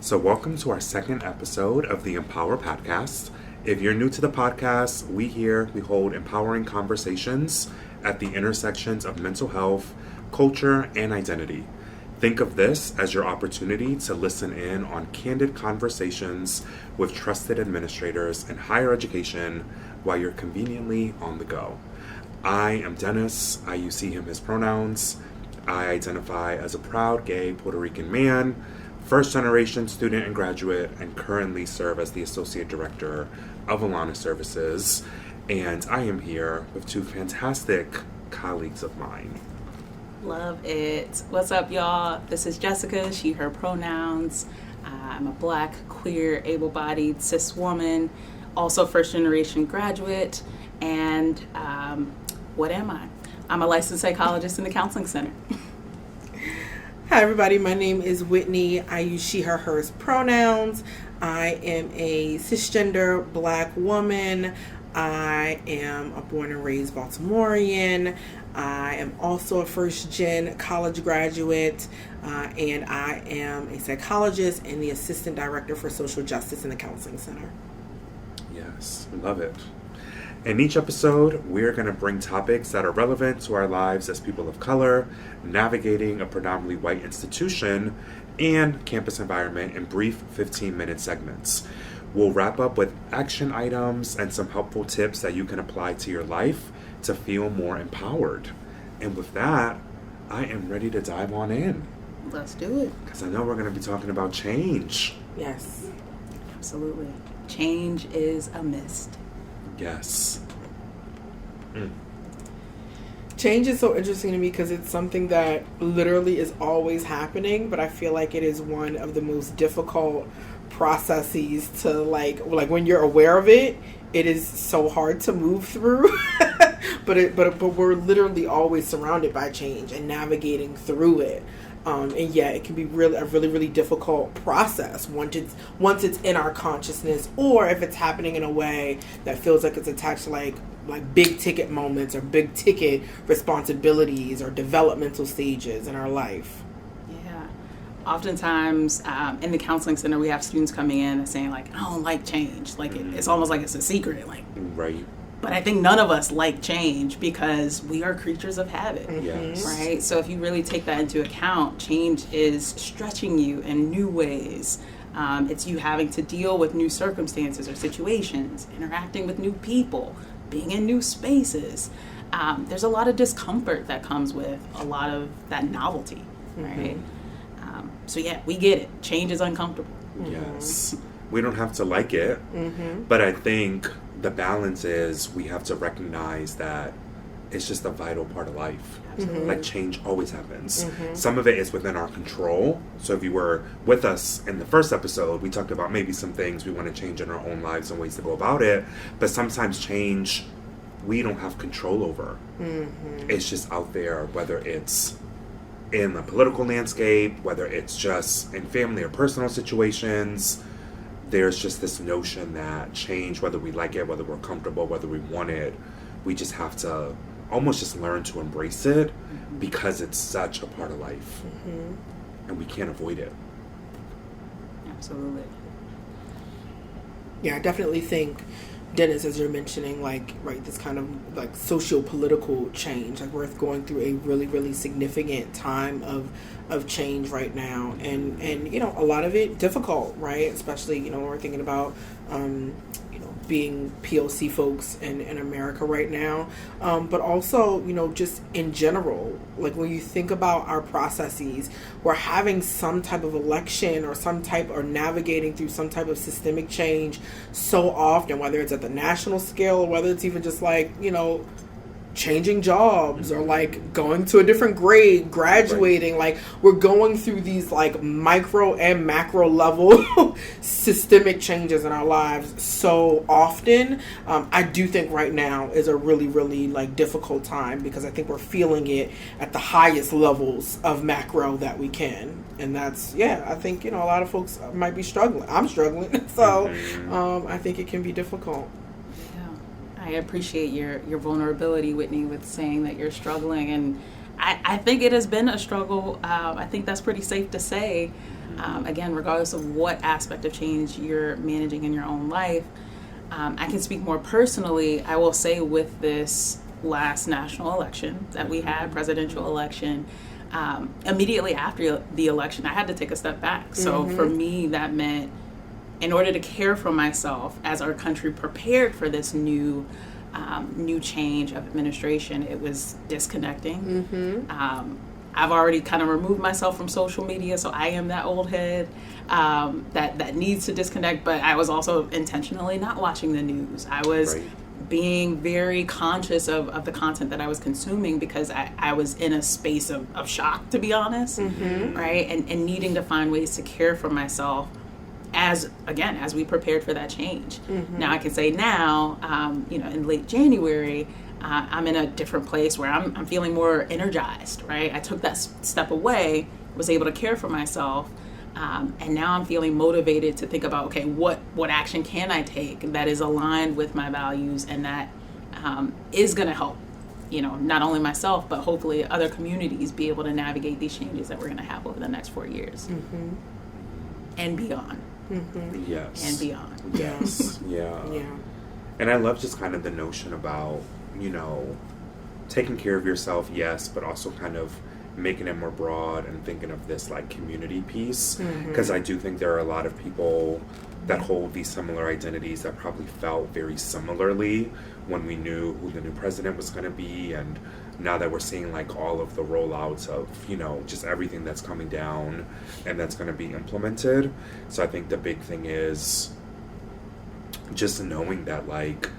So welcome to our second episode of the Empower Podcast. If you're new to the podcast, we hold empowering conversations at the intersections of mental health, culture, and identity. Think of this as your opportunity to listen in on candid conversations with trusted administrators in higher education while you're conveniently on the go. I am Dennis. I use he, him, his pronouns. I identify as a proud gay Puerto Rican man, first-generation student and graduate, and currently serve as the Associate Director of Alana Services. And I am here with two fantastic colleagues of mine. Love it. What's up, y'all? This is Jessica, she, her pronouns. I'm a Black, queer, able-bodied, cis woman, also first-generation graduate. And what am I? I'm a licensed psychologist in the Counseling Center. Hi everybody, my name is Whitney. I use she, her, hers pronouns. I am a cisgender Black woman. I am a born and raised Baltimorean. I am also a first-gen college graduate, and I am a psychologist and the Assistant Director for Social Justice in the Counseling Center. Yes, love it. In each episode, we're going to bring topics that are relevant to our lives as people of color, navigating a predominantly white institution and campus environment in brief 15-minute segments. We'll wrap up with action items and some helpful tips that you can apply to your life to feel more empowered. And with that, I am ready to dive on in. Let's do it. Because I know we're going to be talking about change. Yes. Absolutely. Change is a mist. Yes. Change is so interesting to me because it's something that literally is always happening, but I feel like it is one of the most difficult processes to like when you're aware of it, it is so hard to move through. but we're literally always surrounded by change and navigating through it. And yeah, it can be a really difficult process once it's in our consciousness, or if it's happening in a way that feels like it's attached to like big ticket moments or big ticket responsibilities or developmental stages in our life. Yeah. Oftentimes in the counseling center, we have students coming in and saying like, I don't like change. Like it's almost like it's a secret. Like, right. But I think none of us like change because we are creatures of habit, Yes. right? So if you really take that into account, change is stretching you in new ways. It's you having to deal with new circumstances or situations, interacting with new people, being in new spaces. There's a lot of discomfort that comes with a lot of that novelty, right? So yeah, we get it. Change is uncomfortable. Yes. We don't have to like it, but I think the balance is we have to recognize that it's just a vital part of life. Absolutely. Like change always happens. Some of it is within our control. So if you were with us in the first episode, we talked about maybe some things we want to change in our own lives and ways to go about it. But sometimes change we don't have control over. It's just out there, whether it's in the political landscape, whether it's just in family or personal situations. There's just this notion that change, whether we like it, whether we're comfortable, whether we want it, we just have to almost just learn to embrace it because it's such a part of life. And we can't avoid it. Absolutely. Yeah, I definitely think, Dennis, as you're mentioning, this kind of like socio-political change, like we're going through a really significant time of change right now, and a lot of it difficult, right? Especially when we're thinking about being POC folks in America right now, but also just in general, like when you think about our processes, we're having some type of election or navigating through some type of systemic change so often, whether it's at the national scale or whether it's even just like changing jobs or like going to a different grade, graduating. Right. Like we're going through these like micro and macro level systemic changes in our lives so often. I do think right now is a really like difficult time because I think we're feeling it at the highest levels of macro that we can. And that's, I think, a lot of folks might be struggling. I'm struggling. So I think it can be difficult. I I appreciate your vulnerability, Whitney, with saying that you're struggling. And I think it has been a struggle. I think that's pretty safe to say. Again, regardless of what aspect of change you're managing in your own life. I can speak more personally. I will say with this last national election that we had, presidential election, immediately after the election, I had to take a step back. So for me, that meant in order to care for myself as our country prepared for this new change of administration, it was disconnecting. I've already kind of removed myself from social media, so I am that old head that needs to disconnect, but I was also intentionally not watching the news. I was being very conscious of the content that I was consuming because I was in a space of shock, to be honest, right? And needing to find ways to care for myself as we prepared for that change. Now I can say now, in late January, I'm in a different place where I'm feeling more energized, right? I took that step away, was able to care for myself, and now I'm feeling motivated to think about, okay, what action can I take that is aligned with my values and that is going to help, not only myself, but hopefully other communities be able to navigate these changes that we're going to have over the next 4 years and beyond. Yes. And beyond. Yes. Yeah. And I love just kind of the notion about, taking care of yourself, yes, but also kind of making it more broad and thinking of this like community piece. Because I do think there are a lot of people that hold these similar identities that probably felt very similarly when we knew who the new president was going to be. And now that we're seeing like all of the rollouts of, just everything that's coming down and that's going to be implemented. So I think the big thing is just knowing that like,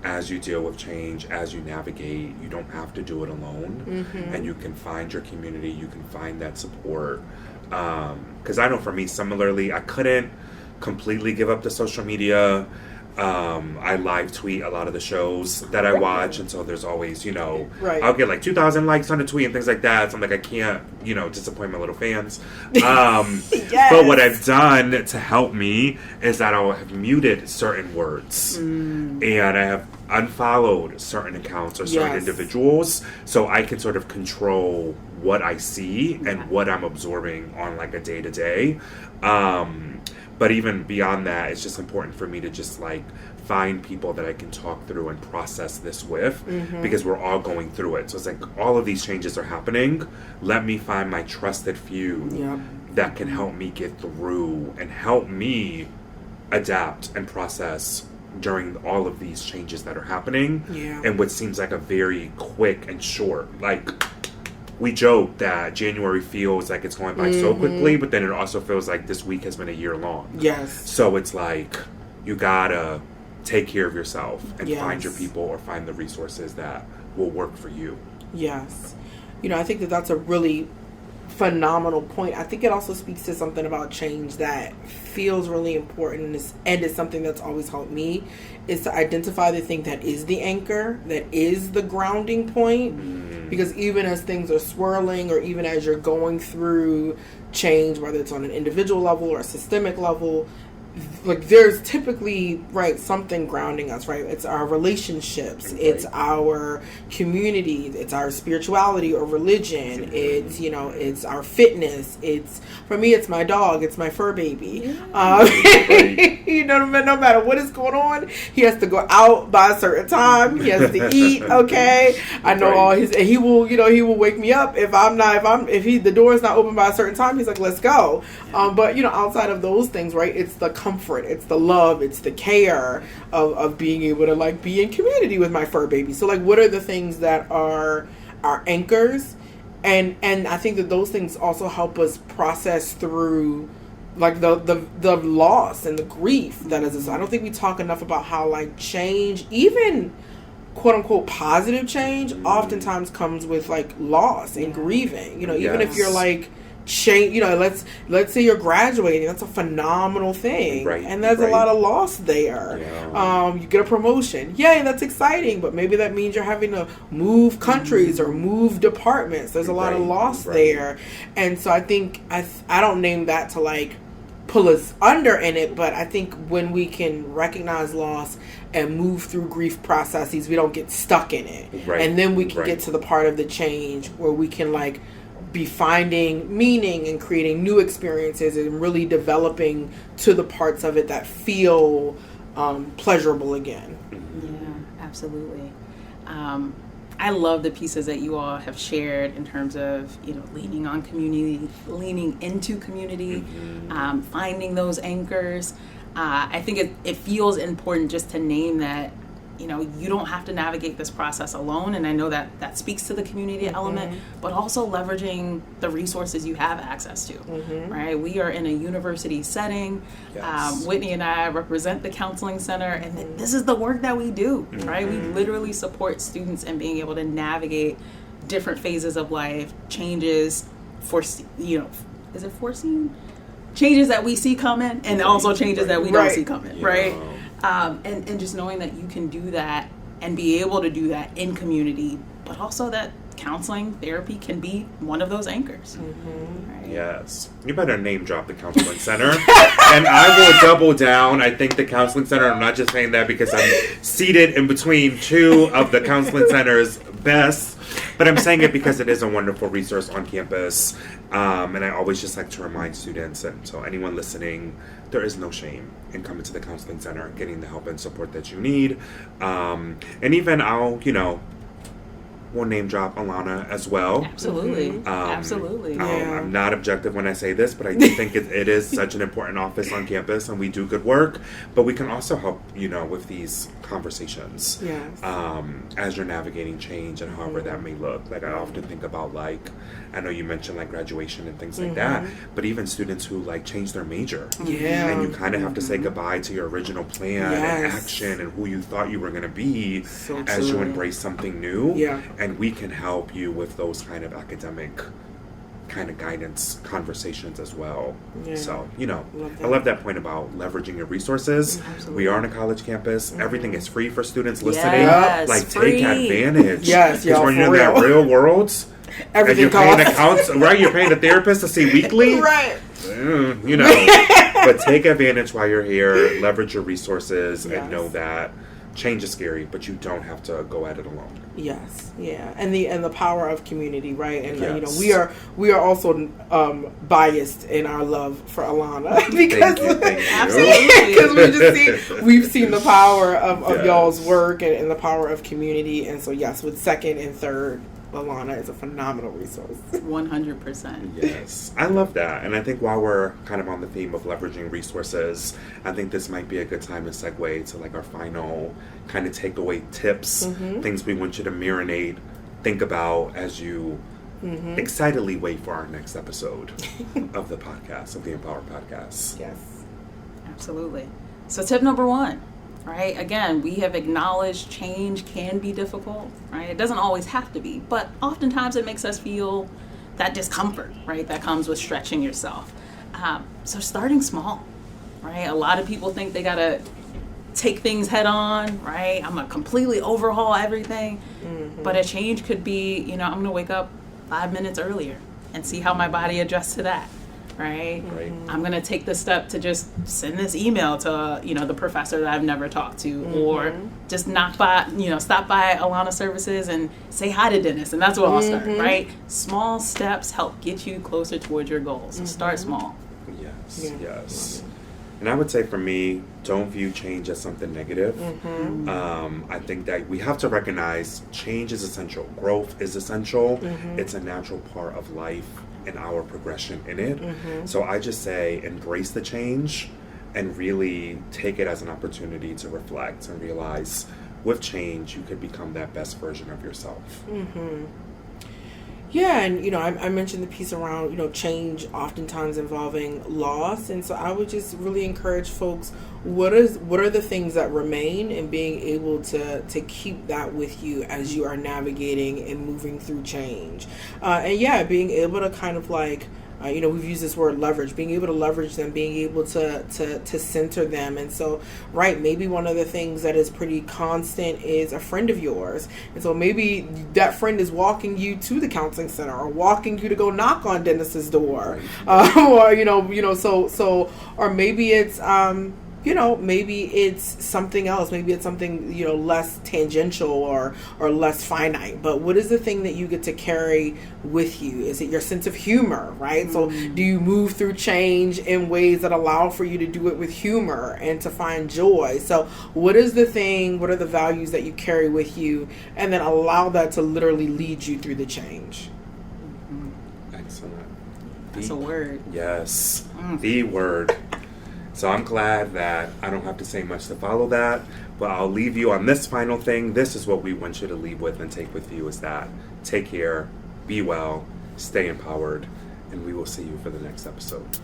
as you deal with change, as you navigate, you don't have to do it alone, and you can find your community, you can find that support. Because I know for me, similarly, I couldn't completely give up the social media. I live tweet a lot of the shows that I watch, and so there's always, I'll get like 2,000 likes on a tweet and things like that. So I'm like, I can't, disappoint my little fans. Yes. But what I've done to help me is that I have muted certain words, and I have unfollowed certain accounts or certain individuals, so I can sort of control what I see and what I'm absorbing on like a day to day. But even beyond that, it's just important for me to just like find people that I can talk through and process this with, because we're all going through it. So it's like all of these changes are happening. Let me find my trusted few that can help me get through and help me adapt and process during all of these changes that are happening. And what seems like a very quick and short, like, we joke that January feels like it's going by so quickly, but then it also feels like this week has been a year long. Yes. So it's like, you gotta take care of yourself and find your people or find the resources that will work for you. Yes. I think that that's a really phenomenal point. I think it also speaks to something about change that feels really important, and is something that's always helped me, is to identify the thing that is the anchor, that is the grounding point. Because even as things are swirling, or even as you're going through change, whether it's on an individual level or a systemic level, like there's typically something grounding us, right? It's our relationships, it's our community, it's our spirituality or religion, it's it's our fitness, it's, for me, it's my dog, it's my fur baby. No matter what is going on, he has to go out by a certain time, he has to eat. I know all his, and he will wake me up if the door is not open by a certain time. He's like, let's go. But outside of those things, right, it's the comfort, it's the love, it's the care of being able to like be in community with my fur baby. So like, what are the things that are our anchors? And I think that those things also help us process through like the loss and the grief that is. I don't think we talk enough about how like change, even quote unquote positive change, oftentimes comes with like loss and grieving. Even if you're like change, let's say you're graduating, that's a phenomenal thing, and there's a lot of loss there. You get a promotion, yay, that's exciting, but maybe that means you're having to move countries or move departments. There's a lot of loss there. And so I think I don't name that to like pull us under in it. But I think when we can recognize loss and move through grief processes, we don't get stuck in it. Right. And then we can Right. get to the part of the change where we can like be finding meaning and creating new experiences and really developing to the parts of it that feel pleasurable again. Yeah, absolutely. I love the pieces that you all have shared in terms of, leaning on community, leaning into community, finding those anchors. I think it feels important just to name that, you don't have to navigate this process alone. And I know that speaks to the community element, but also leveraging the resources you have access to, right? We are in a university setting. Yes. Whitney and I represent the Counseling Center, and this is the work that we do, right? We literally support students in being able to navigate different phases of life, changes, is it foreseen? Changes that we see coming, and also changes that we don't see coming, right? And just knowing that you can do that and be able to do that in community, but also that counseling, therapy can be one of those anchors. Right? Yes. You better name drop the Counseling Center. And I will double down. I think the Counseling Center, I'm not just saying that because I'm seated in between two of the Counseling Center's best, but I'm saying it because it is a wonderful resource on campus. And I always just like to remind students, and so anyone listening, there is no shame in coming to the Counseling Center, getting the help and support that you need. And even we'll name drop Alana as well. Absolutely. Absolutely. I'm not objective when I say this, but I do think it is such an important office on campus, and we do good work. But we can also help, with these conversations as you're navigating change and however that may look. Like I often think about I know you mentioned graduation and things like that, but even students who change their major. Yeah. And you kind of have to say goodbye to your original plan and action and who you thought you were going to be as you embrace something new. Yeah. And we can help you with those kind of academic kind of guidance conversations as well. Yeah. So, I love that point about leveraging your resources. Absolutely. We are on a college campus. Everything is free for students listening. Yes, take advantage. Yes, because when you're in that real world, everything and you're paying right? You're paying a therapist to see weekly. Right. But take advantage while you're here. Leverage your resources and know that change is scary, but you don't have to go at it alone. Yes, yeah, and the power of community, right? And yes. we are also biased in our love for Alana because thank you. because we've seen the power of y'all's work and the power of community, and so yes, with second and third, Alana is a phenomenal resource. 100%. Yes. I love that. And I think while we're kind of on the theme of leveraging resources, I think this might be a good time to segue to our final kind of takeaway tips, things we want you to marinate, think about as you excitedly wait for our next episode of the podcast, of the Empower Podcast. Yes. Absolutely. So tip number 1. Right? Again, we have acknowledged change can be difficult, right? It doesn't always have to be, but oftentimes it makes us feel that discomfort, right? That comes with stretching yourself. So starting small, right? A lot of people think they gotta take things head on, right? I'm gonna completely overhaul everything, but a change could be, I'm gonna wake up 5 minutes earlier and see how my body adjusts to that. Right? I'm going to take the step to just send this email to, the professor that I've never talked to, or just stop by Alana Services and say hi to Dennis, and that's where I'll start, right? Small steps help get you closer towards your goals. So start small. Yes. And I would say for me, don't view change as something negative. I think that we have to recognize change is essential. Growth is essential. It's a natural part of life and our progression in it. So I just say embrace the change and really take it as an opportunity to reflect and realize with change you could become that best version of yourself. Yeah, and I mentioned the piece around change oftentimes involving loss, and so I would just really encourage folks, what are the things that remain, and being able to keep that with you as you are navigating and moving through change, and being able to kind of We've used this word leverage, being able to leverage them, being able to center them. And so, right, maybe one of the things that is pretty constant is a friend of yours. And so maybe that friend is walking you to the counseling center, or walking you to go knock on Dennis's door. Or maybe it's, maybe it's something else. Maybe it's something, less tangential or less finite. But what is the thing that you get to carry with you? Is it your sense of humor, right? Mm-hmm. So do you move through change in ways that allow for you to do it with humor and to find joy? So what is the thing, what are the values that you carry with you, and then allow that to literally lead you through the change? Excellent. That's a word. Yes, the word. So I'm glad that I don't have to say much to follow that, but I'll leave you on this final thing. This is what we want you to leave with and take with you, is that take care, be well, stay empowered, and we will see you for the next episode.